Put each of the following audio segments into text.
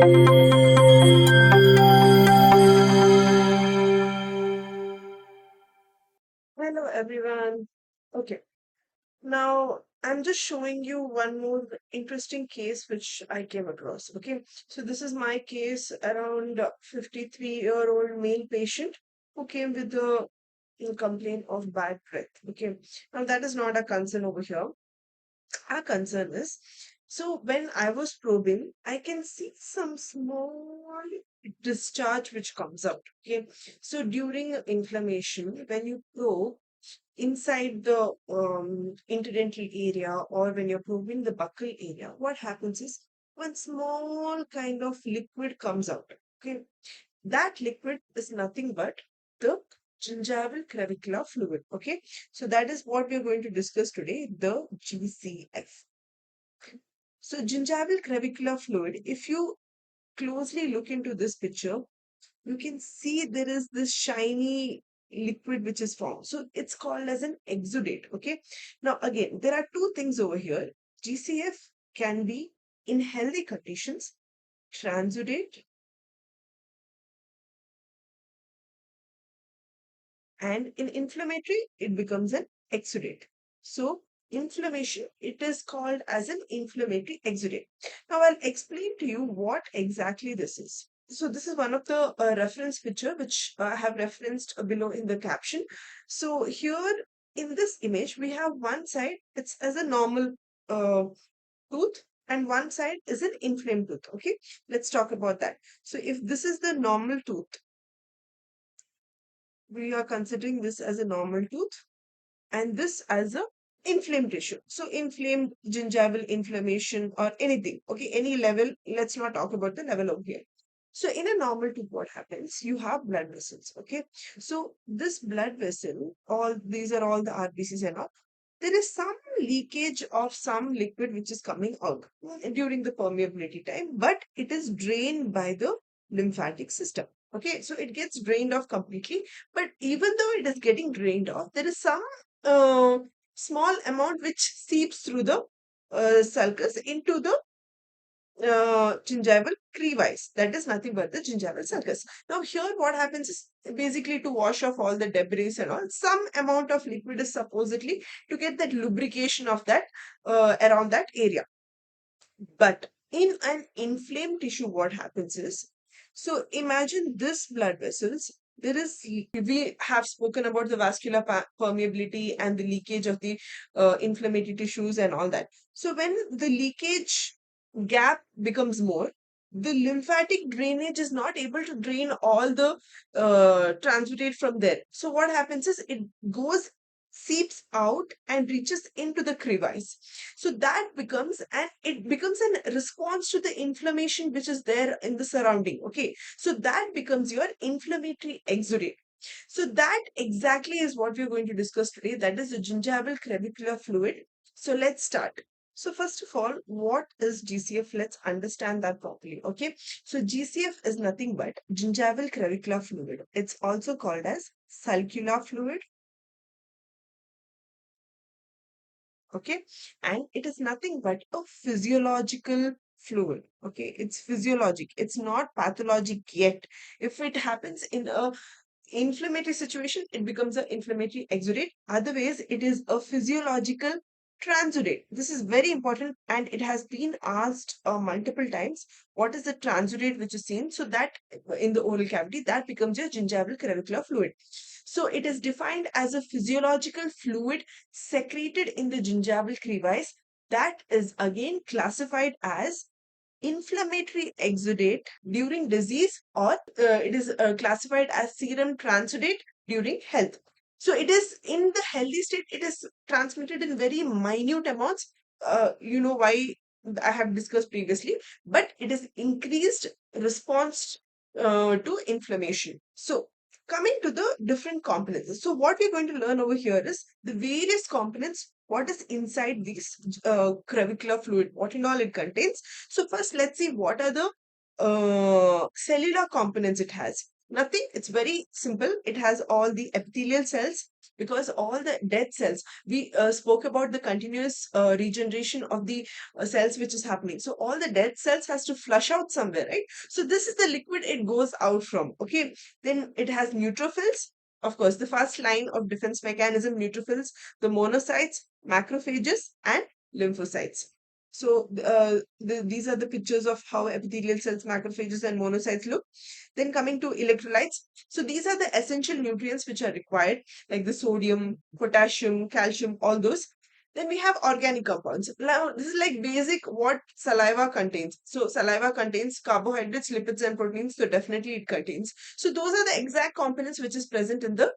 Hello everyone. Okay, now I'm just showing you one more interesting case which I came across. Okay, so this is my case around 53-year-old male patient who came with a complaint of bad breath. Okay, now that is not a concern over here. Our concern is, so when I was probing, I can see some small discharge which comes out. Okay, so during inflammation, when you probe inside the interdental area or when you're probing the buccal area, what happens is one small kind of liquid comes out. Okay, that liquid is nothing but the gingival crevicular fluid. Okay, so that is what we're going to discuss today, the GCF. So gingival crevicular fluid, if you closely look into this picture, you can see there is this shiny liquid which is formed. So it's called as an exudate. Okay. Now, again, there are two things over here. GCF can be in healthy conditions, transudate, and in inflammatory, it becomes an exudate. So, inflammation, it is called as an inflammatory exudate. Now, I'll explain to you what exactly this is. So, this is one of the reference picture which I have referenced below in the caption. So, here in this image, we have one side, it's as a normal uh, tooth, and one side is an inflamed tooth. Okay, let's talk about that. So, if this is the normal tooth, we are considering this as a normal tooth and this as a inflamed tissue. So inflamed gingival inflammation or anything, okay, any level. Let's not talk about the level over here. So in a normal tooth, what happens? You have blood vessels, okay? So this blood vessel, all these are all the RBCs and all. There is some leakage of some liquid which is coming out during the permeability time, but it is drained by the lymphatic system. Okay, so it gets drained off completely. But even though it is getting drained off, there is some uh, small amount which seeps through the sulcus into the gingival crevice. That is nothing but the gingival sulcus. Now, here what happens is basically to wash off all the debris and all, some amount of liquid is supposedly to get that lubrication of that around that area. But in an inflamed tissue, what happens is, so imagine this blood vessels. There is, we have spoken about the vascular permeability and the leakage of the inflammatory tissues and all that. So when the leakage gap becomes more, the lymphatic drainage is not able to drain all the transudate from there. So what happens is it goes seeps out and reaches into the crevice. So that becomes and it becomes a response to the inflammation which is there in the surrounding. Okay, so that becomes your inflammatory exudate. So that exactly is what we're going to discuss today, that is the gingival crevicular fluid. So let's start. So first of all, what is GCF? Let's understand that properly. Okay, so GCF is nothing but gingival crevicular fluid. It's also called as sulcular fluid. Okay, and it is nothing but a physiological fluid. Okay, it's physiologic, it's not pathologic yet. If it happens in a inflammatory situation, it becomes an inflammatory exudate. Otherwise, it is a physiological transudate. This is very important and it has been asked multiple times. What is the transudate which is seen? So that in the oral cavity, that becomes your gingival crevicular fluid. So it is defined as a physiological fluid secreted in the gingival crevice that is again classified as inflammatory exudate during disease, or it is classified as serum transudate during health. So it is in the healthy state, it is transmitted in very minute amounts. You know why I have discussed previously, but it is increased response to inflammation. So coming to the different components. So what we're going to learn over here is the various components, what is inside this crevicular fluid, what and all it contains. So first, let's see what are the cellular components it has. Nothing. It's very simple. It has all the epithelial cells because all the dead cells, we spoke about the continuous regeneration of the cells which is happening. So all the dead cells has to flush out somewhere, right? So this is the liquid it goes out from. Okay. Then it has neutrophils. Of course, the first line of defense mechanism, neutrophils, the monocytes, macrophages, and lymphocytes. So these are the pictures of how epithelial cells, macrophages, and monocytes look. Then coming to electrolytes. So these are the essential nutrients which are required, like the sodium, potassium, calcium, all those. Then we have organic compounds. Now, this is like basic what saliva contains. So saliva contains carbohydrates, lipids, and proteins. So definitely it contains. So those are the exact components which is present in the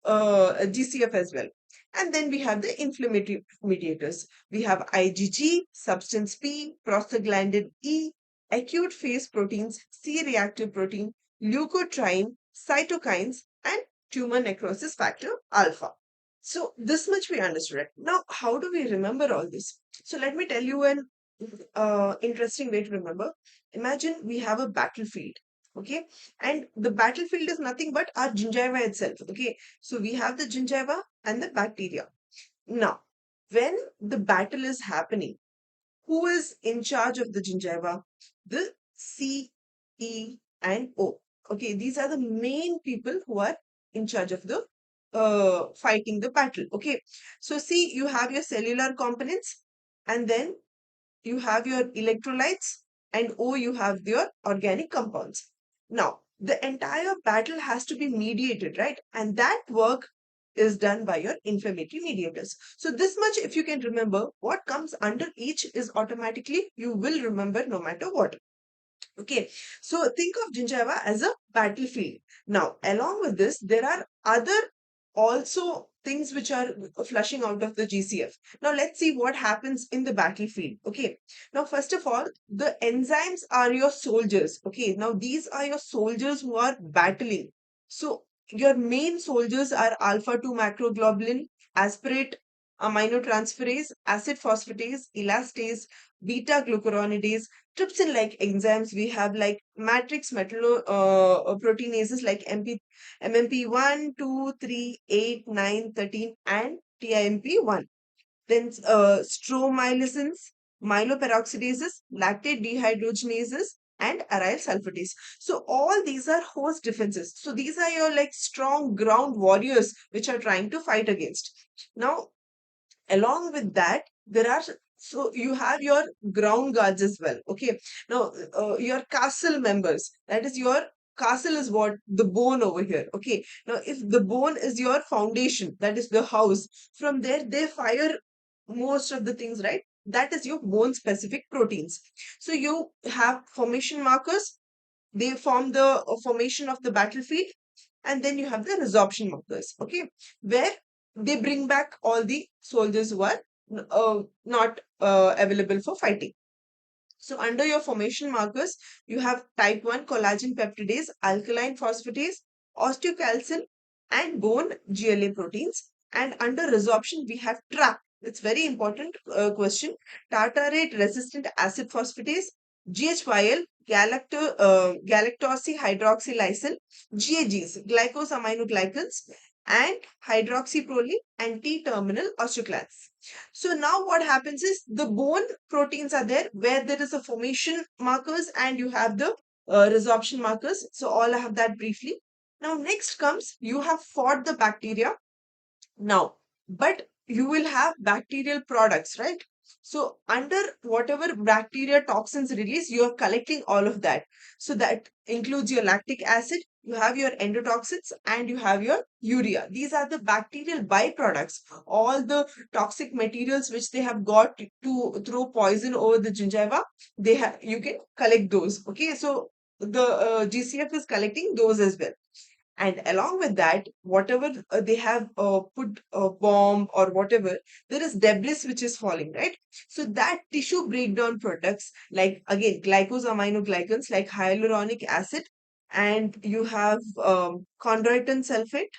GCF as well. And then we have the inflammatory mediators. We have IgG, substance P, prostaglandin E, acute phase proteins, C-reactive protein, leukotriene, cytokines, and tumor necrosis factor alpha. So this much we understood. Right? Now, how do we remember all this? So let me tell you an interesting way to remember. Imagine we have a battlefield, okay, and the battlefield is nothing but our gingiva itself. Okay, so we have the gingiva and the bacteria. Now, when the battle is happening, who is in charge of the gingiva? The C, E, and O. Okay, these are the main people who are in charge of the fighting the battle. Okay, so see, you have your cellular components, and then you have your electrolytes, and O, you have your organic compounds. Now, the entire battle has to be mediated, right? And that work is done by your inflammatory mediators. So this much, if you can remember, what comes under each is automatically you will remember no matter what. Okay, so think of gingiva as a battlefield. Now, along with this, there are other also things which are flushing out of the GCF. Now, let's see what happens in the battlefield. Okay, now, first of all, the enzymes are your soldiers. Okay, now these are your soldiers who are battling. So, your main soldiers are alpha 2 macroglobulin, aspirate aminotransferase, acid phosphatase, elastase, beta glucuronidase, trypsin like enzymes. We have like matrix metalloproteinases like MMP1, 2, 3, 8, 9, 13, and TIMP1. Then stromylisins, myeloperoxidases, lactate dehydrogenases, and aryl sulfatase. So all these are host defenses. So these are your like strong ground warriors which are trying to fight against. Now, along with that, there are, so you have your ground guards as well. Okay, now your castle members, that is your castle is what the bone over here. Okay, now if the bone is your foundation, that is the house, from there they fire most of the things, right? That is your bone specific proteins. So you have formation markers, they form the formation of the battlefield, and then you have the resorption markers, okay, where they bring back all the soldiers who are not available for fighting. So under your formation markers, you have type 1 collagen peptidase, alkaline phosphatase, osteocalcin, and bone GLA proteins. And under resorption, we have TRAP. It's very important question. Tartarate resistant acid phosphatase, GHYL, galactosylhydroxylysin, GAGs, glycosaminoglycans, and hydroxyproline and T-terminal osteoclasts. So now what happens is the bone proteins are there where there is a formation markers and you have the resorption markers. So all I have that briefly. Now next comes you have fought the bacteria now, but you will have bacterial products, right? So under whatever bacteria toxins release, you are collecting all of that. So that includes your lactic acid, you have your endotoxins, and you have your urea. These are the bacterial byproducts. All the toxic materials which they have got to throw poison over the gingiva, they have you can collect those. Okay, so the GCF is collecting those as well. And along with that, whatever they have put a bomb or whatever, there is debris which is falling, right? So that tissue breakdown products, like again, glycosaminoglycans like hyaluronic acid, and you have chondroitin sulfate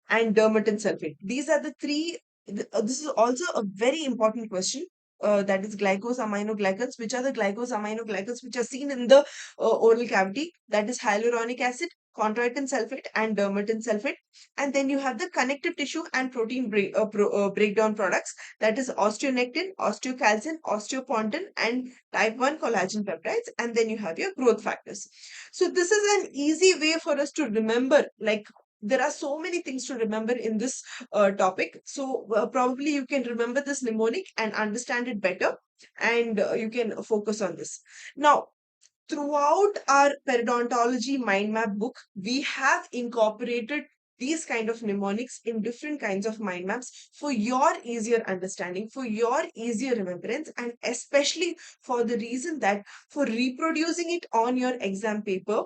and dermatan sulfate. These are the three. This is also a very important question. That is glycosaminoglycans. Which are the glycosaminoglycans which are seen in the oral cavity? That is hyaluronic acid, chondroitin sulfate and dermatin sulfate. And then you have the connective tissue and protein breakdown products, that is osteonectin, osteocalcin, osteopontin, and type 1 collagen peptides. And then you have your growth factors. So this is an easy way for us to remember, like there are so many things to remember in this topic. So probably you can remember this mnemonic and understand it better, and you can focus on this. Now, throughout our periodontology mind map book, we have incorporated these kind of mnemonics in different kinds of mind maps for your easier understanding, for your easier remembrance, and especially for the reason that for reproducing it on your exam paper,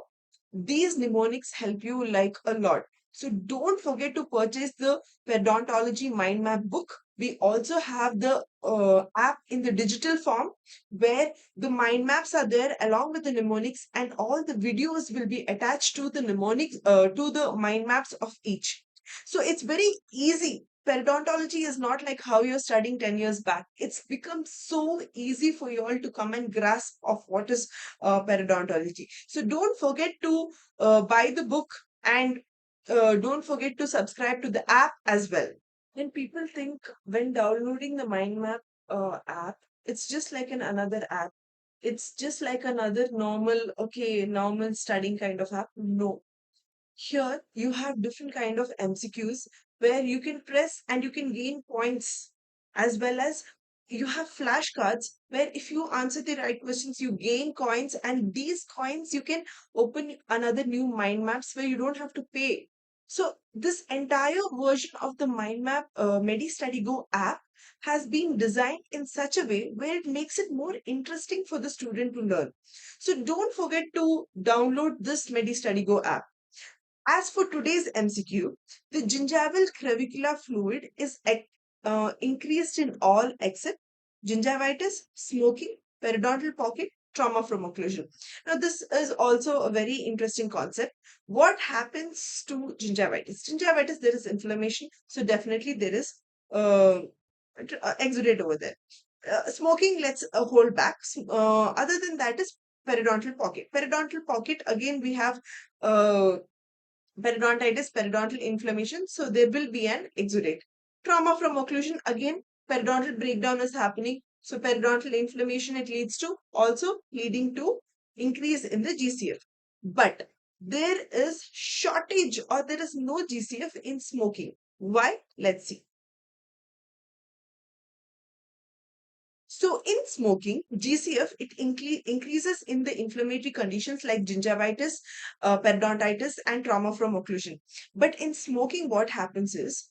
these mnemonics help you like a lot. So don't forget to purchase the periodontology mind map book. We also have the app in the digital form where the mind maps are there along with the mnemonics, and all the videos will be attached to the mnemonics, to the mind maps of each. So it's very easy. Periodontology is not like how you're studying 10 years back. It's become so easy for you all to come and grasp of what is periodontology. So don't forget to buy the book, and don't forget to subscribe to the app as well. When people think when downloading the mind map app, it's just like another app. It's just like another normal, okay, normal studying kind of app. No, here you have different kind of MCQs where you can press and you can gain points, as well as you have flashcards where if you answer the right questions you gain coins, and these coins you can open another new mind maps where you don't have to pay. So this entire version of the mind map Medi Study Go app has been designed in such a way where it makes it more interesting for the student to learn. So don't forget to download this Medi Study Go app. As for today's MCQ, the gingival crevicular fluid is increased in all except gingivitis, smoking, periodontal pocket, trauma from occlusion. Now, this is also a very interesting concept. What happens to gingivitis? Gingivitis, there is inflammation, so definitely there is uh, exudate over there. Smoking, let's hold back. Other than that is periodontal pocket. Periodontal pocket, again, we have uh, periodontitis, periodontal inflammation. So there will be an exudate. Trauma from occlusion, again, periodontal breakdown is happening. So periodontal inflammation, it leads to also leading to increase in the GCF. But there is shortage or there is no GCF in smoking. Why? Let's see. So in smoking, GCF, it increases in the inflammatory conditions like gingivitis, periodontitis, and trauma from occlusion. But in smoking, what happens is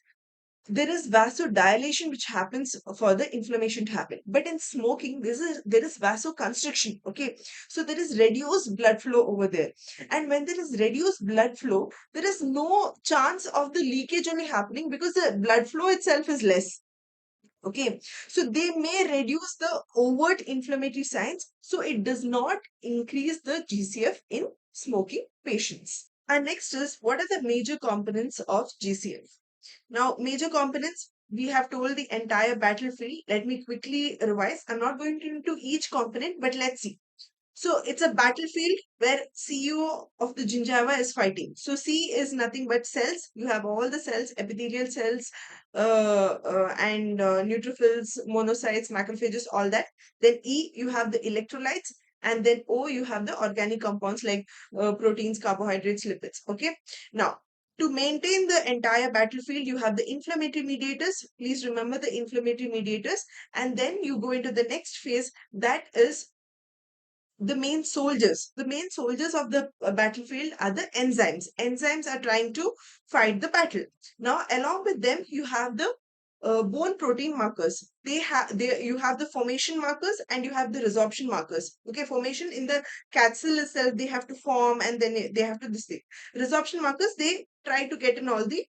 there is vasodilation which happens for the inflammation to happen. But in smoking, there is vasoconstriction. Okay, so there is reduced blood flow over there, and when there is reduced blood flow, there is no chance of the leakage only happening because the blood flow itself is less. Okay, so they may reduce the overt inflammatory signs, so it does not increase the GCF in smoking patients. And next is, what are the major components of GCF? Now, major components, we have told the entire battlefield. Let me quickly revise. I'm not going into each component, but let's see. So it's a battlefield where CEO of the gingiva is fighting. So C is nothing but cells. You have all the cells, epithelial cells, and neutrophils, monocytes, macrophages, all that. Then E, you have the electrolytes. And then O, you have the organic compounds like proteins, carbohydrates, lipids. Okay. Now, to maintain the entire battlefield, you have the inflammatory mediators. Please remember the inflammatory mediators. And then you go into the next phase, that is the main soldiers. The main soldiers of the battlefield are the enzymes. Enzymes are trying to fight the battle. Now, along with them, you have the bone protein markers. You have the formation markers and you have the resorption markers. Okay, formation in the capsule itself, they have to form, and then they have to this thing. Resorption markers, they try to get in all the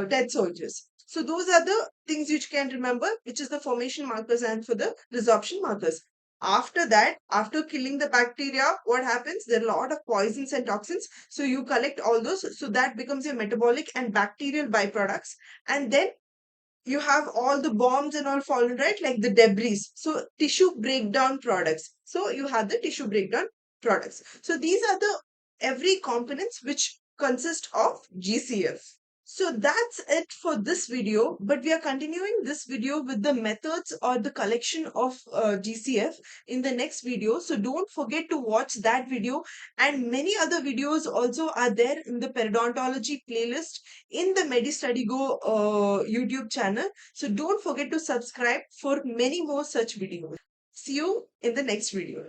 dead soldiers. So those are the things which you can remember, which is the formation markers and for the resorption markers. After that, after killing the bacteria, what happens? There are a lot of poisons and toxins. So you collect all those. So that becomes your metabolic and bacterial byproducts. And then you have all the bombs and all fallen, right? Like the debris. So tissue breakdown products. So you have the tissue breakdown products. So these are the every components which consist of GCF. So that's it for this video, but we are continuing this video with the methods or the collection of GCF in the next video. So don't forget to watch that video, and many other videos also are there in the periodontology playlist in the Medi Study Go YouTube channel. So don't forget to subscribe for many more such videos. See you in the next video.